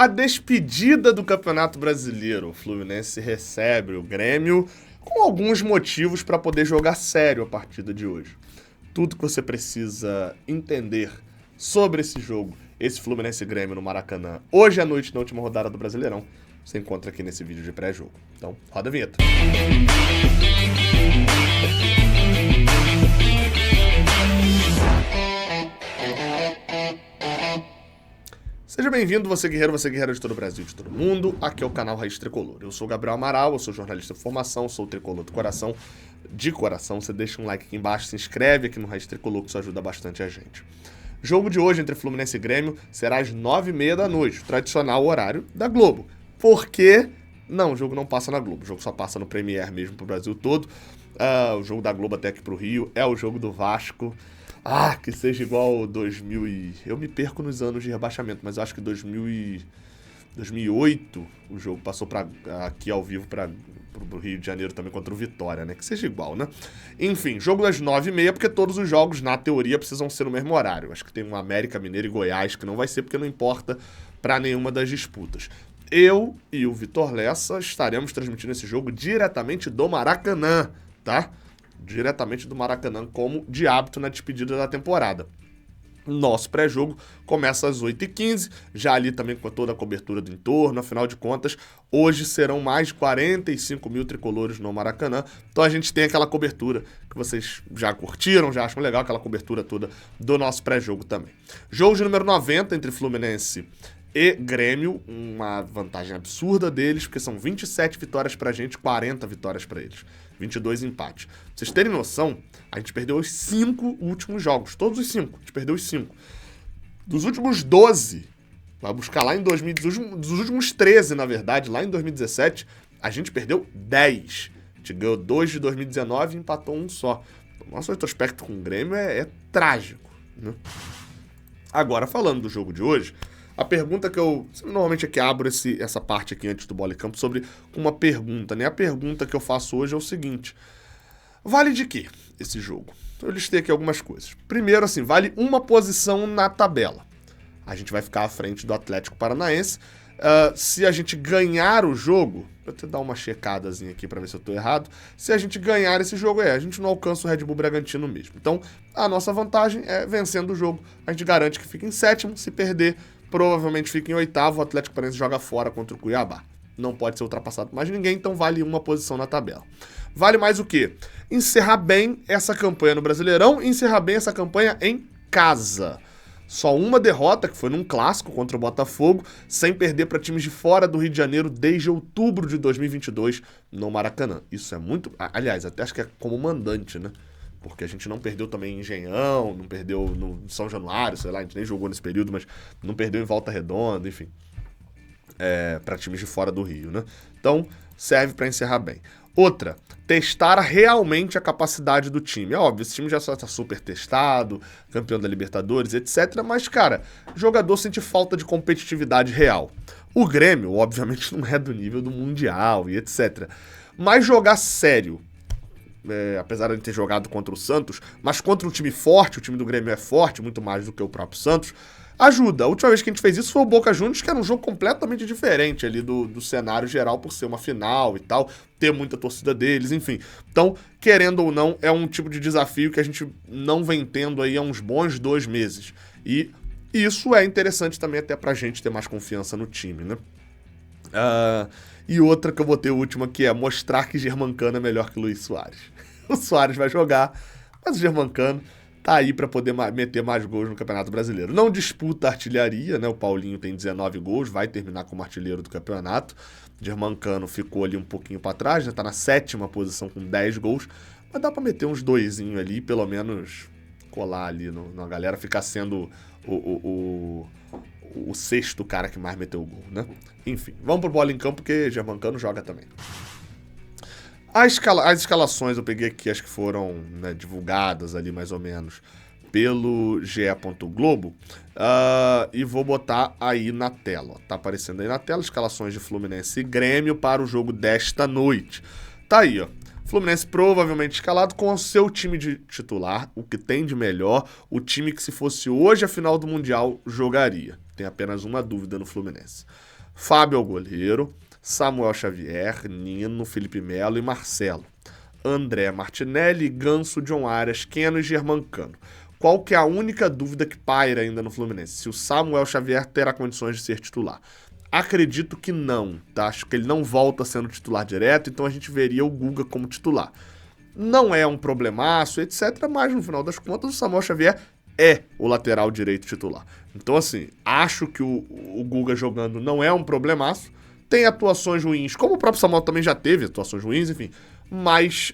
A despedida do Campeonato Brasileiro. O Fluminense recebe o Grêmio com alguns motivos para poder jogar sério a partida de hoje. Tudo que você precisa entender sobre esse jogo, esse Fluminense Grêmio no Maracanã, hoje à noite, na última rodada do Brasileirão, você encontra aqui nesse vídeo de pré-jogo. Então, roda a vinheta. Seja bem-vindo, você guerreira de todo o Brasil, de todo o mundo. Aqui é o canal Raiz Tricolor. Eu sou o Gabriel Amaral, eu sou jornalista de formação, sou o tricolor do coração. De coração, você deixa um like aqui embaixo, se inscreve aqui no Raiz Tricolor, que isso ajuda bastante a gente. Jogo de hoje entre Fluminense e Grêmio será às 9h30 da noite, tradicional horário da Globo. Por quê? Não, o jogo não passa na Globo, o jogo só passa no Premiere mesmo pro Brasil todo. O jogo da Globo até aqui pro Rio é o jogo do Vasco. Que seja igual 2000 e... Eu me perco nos anos de rebaixamento, mas eu acho que 2008 o jogo passou aqui ao vivo pro Rio de Janeiro também contra o Vitória, né? Que seja igual, né? Enfim, jogo das 9h30, porque todos os jogos, na teoria, precisam ser no mesmo horário. Acho que tem um América Mineiro e Goiás que não vai ser, porque não importa pra nenhuma das disputas. Eu e o Vitor Lessa estaremos transmitindo esse jogo diretamente do Maracanã, tá? Diretamente do Maracanã, como de hábito na despedida da temporada. Nosso pré-jogo começa às 8h15, já ali também com toda a cobertura do entorno. Afinal de contas, hoje serão mais de 45 mil tricolores no Maracanã, então a gente tem aquela cobertura que vocês já curtiram, já acham legal, aquela cobertura toda do nosso pré-jogo também. Jogo de número 90 entre Fluminense e Grêmio, uma vantagem absurda deles, porque são 27 vitórias pra gente, 40 vitórias pra eles, 22 empates. Pra vocês terem noção, a gente perdeu os 5 últimos jogos, todos os 5, a gente perdeu os 5. Dos últimos 12, vai buscar lá em 2000, dos últimos 13, na verdade, lá em 2017, a gente perdeu 10. A gente ganhou 2 de 2019 e empatou um só. O nosso retrospecto com o Grêmio é trágico, né? Agora, falando do jogo de hoje, a pergunta que eu normalmente aqui abro essa parte aqui antes do Bola em Campo sobre uma pergunta, né? A pergunta que eu faço hoje é o seguinte: vale de quê esse jogo? Eu listei aqui algumas coisas. Primeiro, assim, vale uma posição na tabela. A gente vai ficar à frente do Atlético Paranaense. Se a gente ganhar o jogo, vou até dar uma checadazinha aqui para ver se eu tô errado. Se a gente ganhar esse jogo, a gente não alcança o Red Bull Bragantino mesmo. Então, a nossa vantagem é vencendo o jogo. A gente garante que fica em sétimo. Se perder, provavelmente fica em oitavo. O Atlético Paranaense joga fora contra o Cuiabá. Não pode ser ultrapassado mais ninguém, então vale uma posição na tabela. Vale mais o quê? Encerrar bem essa campanha no Brasileirão e encerrar bem essa campanha em casa. Só uma derrota, que foi num clássico contra o Botafogo, sem perder para times de fora do Rio de Janeiro desde outubro de 2022 no Maracanã. Isso é muito... Aliás, até acho que é como mandante, né? Porque a gente não perdeu também em Engenhão, não perdeu no São Januário, sei lá, a gente nem jogou nesse período, mas não perdeu em Volta Redonda, enfim. Para times de fora do Rio, né? Então, serve para encerrar bem. Outra, testar realmente a capacidade do time. É óbvio, esse time já está super testado, campeão da Libertadores, etc. Mas, cara, jogador sente falta de competitividade real. O Grêmio, obviamente, não é do nível do Mundial e etc. Mas jogar sério, apesar de ter jogado contra o Santos, mas contra um time forte, o time do Grêmio é forte, muito mais do que o próprio Santos, ajuda. A última vez que a gente fez isso foi o Boca Juniors, que era um jogo completamente diferente ali do cenário geral, por ser uma final e tal, ter muita torcida deles, enfim. Então, querendo ou não, é um tipo de desafio que a gente não vem tendo aí há uns bons 2 meses. E isso é interessante também até pra gente ter mais confiança no time, né? E outra que eu botei, a última, que é mostrar que Germancano é melhor que o Luis Soares. O Soares vai jogar, mas o Germancano tá aí para poder meter mais gols no Campeonato Brasileiro. Não disputa a artilharia, né? O Paulinho tem 19 gols, vai terminar como artilheiro do campeonato. O Germancano ficou ali um pouquinho para trás, né? Tá na 7ª posição com 10 gols, mas dá para meter uns 2 ali, pelo menos colar ali na galera, ficar sendo o 6º cara que mais meteu o gol, né? Enfim, vamos pro Bola em Campo, porque Germancano joga também. As escalações eu peguei aqui, acho que foram, né, divulgadas ali mais ou menos pelo GE. Globo, e vou botar aí na tela. Tá aparecendo aí na tela escalações de Fluminense e Grêmio para o jogo desta noite. Tá aí, ó. Fluminense provavelmente escalado com o seu time de titular, o que tem de melhor, o time que se fosse hoje a final do Mundial jogaria. tem apenas uma dúvida no Fluminense. Fábio é o goleiro, Samuel Xavier, Nino, Felipe Melo e Marcelo. André Martinelli, Ganso, John Arias, Keno e Germancano. Qual que é a única dúvida que paira ainda no Fluminense? Se o Samuel Xavier terá condições de ser titular. Acredito que não, tá? Acho que ele não volta sendo titular direto, então a gente veria o Guga como titular. Não é um problemaço, etc, mas no final das contas o Samuel Xavier é o lateral direito titular. Então assim, acho que o Guga jogando não é um problemaço. Tem atuações ruins, como o próprio Samuel também já teve atuações ruins, enfim. Mas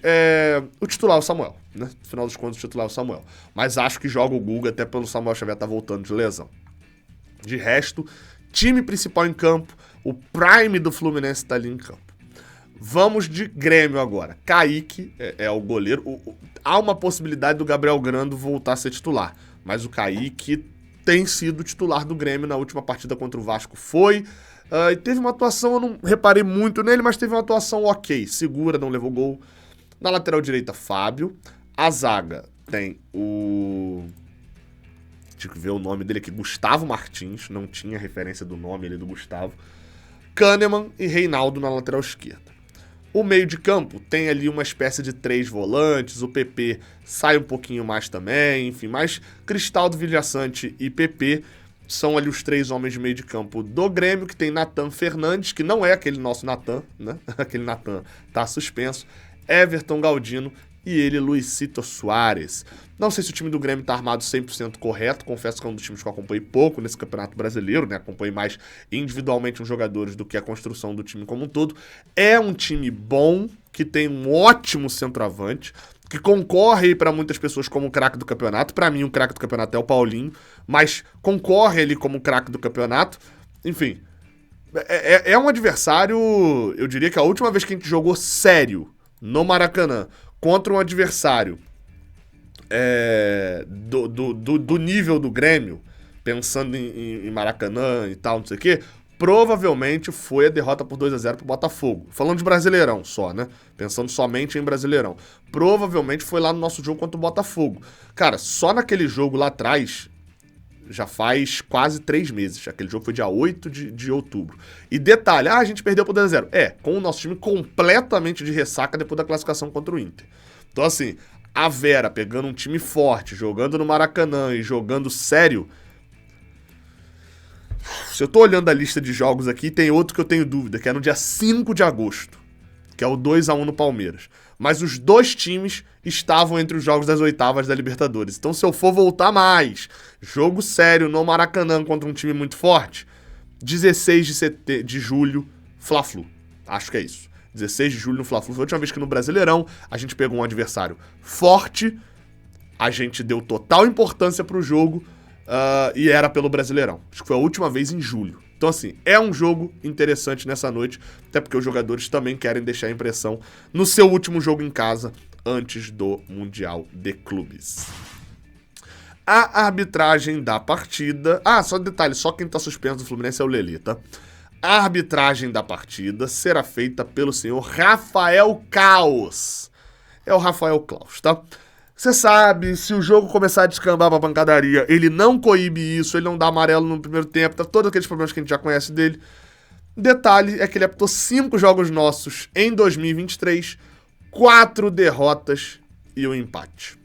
o titular é o Samuel, né? No final dos contos, o titular é o Samuel. Mas acho que joga o Guga até pelo Samuel Xavier tá voltando de lesão. De resto, time principal em campo, o prime do Fluminense tá ali em campo. Vamos de Grêmio agora. Kaique é o goleiro. Há uma possibilidade do Gabriel Grando voltar a ser titular. Mas o Kaique tem sido titular do Grêmio na última partida contra o Vasco. Foi... e teve uma atuação, eu não reparei muito nele, mas teve uma atuação ok, segura, não levou gol. Na lateral direita, Fábio. A zaga tem o... Tinha que ver o nome dele aqui, Gustavo Martins, não tinha referência do nome ali do Gustavo. Kahneman e Reinaldo na lateral esquerda. O meio de campo tem ali uma espécie de 3 volantes, o PP sai um pouquinho mais também, enfim, mas Cristaldo, Villaçante e PP são ali os 3 homens de meio de campo do Grêmio, que tem Nathan Fernandes, que não é aquele nosso Nathan, né? Aquele Nathan tá suspenso. Everton Galdino e ele, Luisito Soares. Não sei se o time do Grêmio tá armado 100% correto, confesso que é um dos times que eu acompanhei pouco nesse Campeonato Brasileiro, né? Acompanhei mais individualmente os jogadores do que a construção do time como um todo. É um time bom, que tem um ótimo centroavante, que concorre para muitas pessoas como o craque do campeonato. Para mim, o craque do campeonato é o Paulinho, mas concorre ele como craque do campeonato. Enfim, é um adversário, eu diria que a última vez que a gente jogou sério no Maracanã contra um adversário do nível do Grêmio, pensando em Maracanã e tal, não sei o quê, provavelmente foi a derrota por 2-0 pro Botafogo. Falando de Brasileirão só, né? Pensando somente em Brasileirão. Provavelmente foi lá no nosso jogo contra o Botafogo. Cara, só naquele jogo lá atrás, já faz quase 3 meses. Aquele jogo foi dia 8 de outubro. E detalhe, a gente perdeu por 2-0. Com o nosso time completamente de ressaca depois da classificação contra o Inter. Então assim, a Vera pegando um time forte, jogando no Maracanã e jogando sério... Se eu tô olhando a lista de jogos aqui, tem outro que eu tenho dúvida, que é no dia 5 de agosto, que é o 2-1 no Palmeiras. Mas os 2 times estavam entre os jogos das oitavas da Libertadores. Então se eu for voltar mais, jogo sério no Maracanã contra um time muito forte, 16 de julho, Fla-Flu. Acho que é isso. 16 de julho no Fla-Flu. Foi a última vez que no Brasileirão a gente pegou um adversário forte, a gente deu total importância pro jogo, e era pelo Brasileirão. Acho que foi a última vez em julho. Então, assim, é um jogo interessante nessa noite, até porque os jogadores também querem deixar a impressão no seu último jogo em casa, antes do Mundial de Clubes. A arbitragem da partida... só detalhe, só quem tá suspenso do Fluminense é o Lelê, tá? A arbitragem da partida será feita pelo senhor Rafael Caos. É o Rafael Claus, tá? Você sabe, se o jogo começar a descambar pra pancadaria, ele não coíbe isso, ele não dá amarelo no primeiro tempo, tá? Todos aqueles problemas que a gente já conhece dele. Detalhe é que ele apitou 5 jogos nossos em 2023, 4 derrotas e um empate.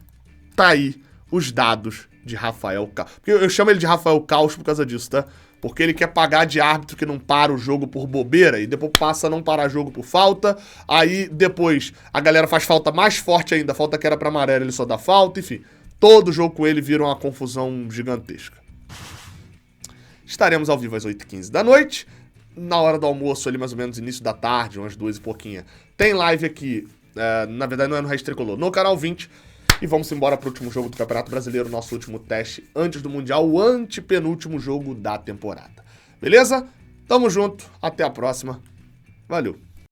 Tá aí os dados de Rafael Caos. Porque eu chamo ele de Rafael Caos por causa disso, tá? Porque ele quer pagar de árbitro que não para o jogo por bobeira e depois passa a não parar jogo por falta. Aí depois a galera faz falta mais forte ainda, a falta que era pra amarelo ele só dá falta, enfim. Todo jogo com ele vira uma confusão gigantesca. Estaremos ao vivo às 8h15 da noite. Na hora do almoço, ali mais ou menos início da tarde, umas 2 e pouquinho. Tem live aqui, na verdade não é no Raiz Tricolor, no canal 20. E vamos embora pro último jogo do Campeonato Brasileiro, nosso último teste antes do Mundial, o antepenúltimo jogo da temporada. Beleza? Tamo junto, até a próxima. Valeu!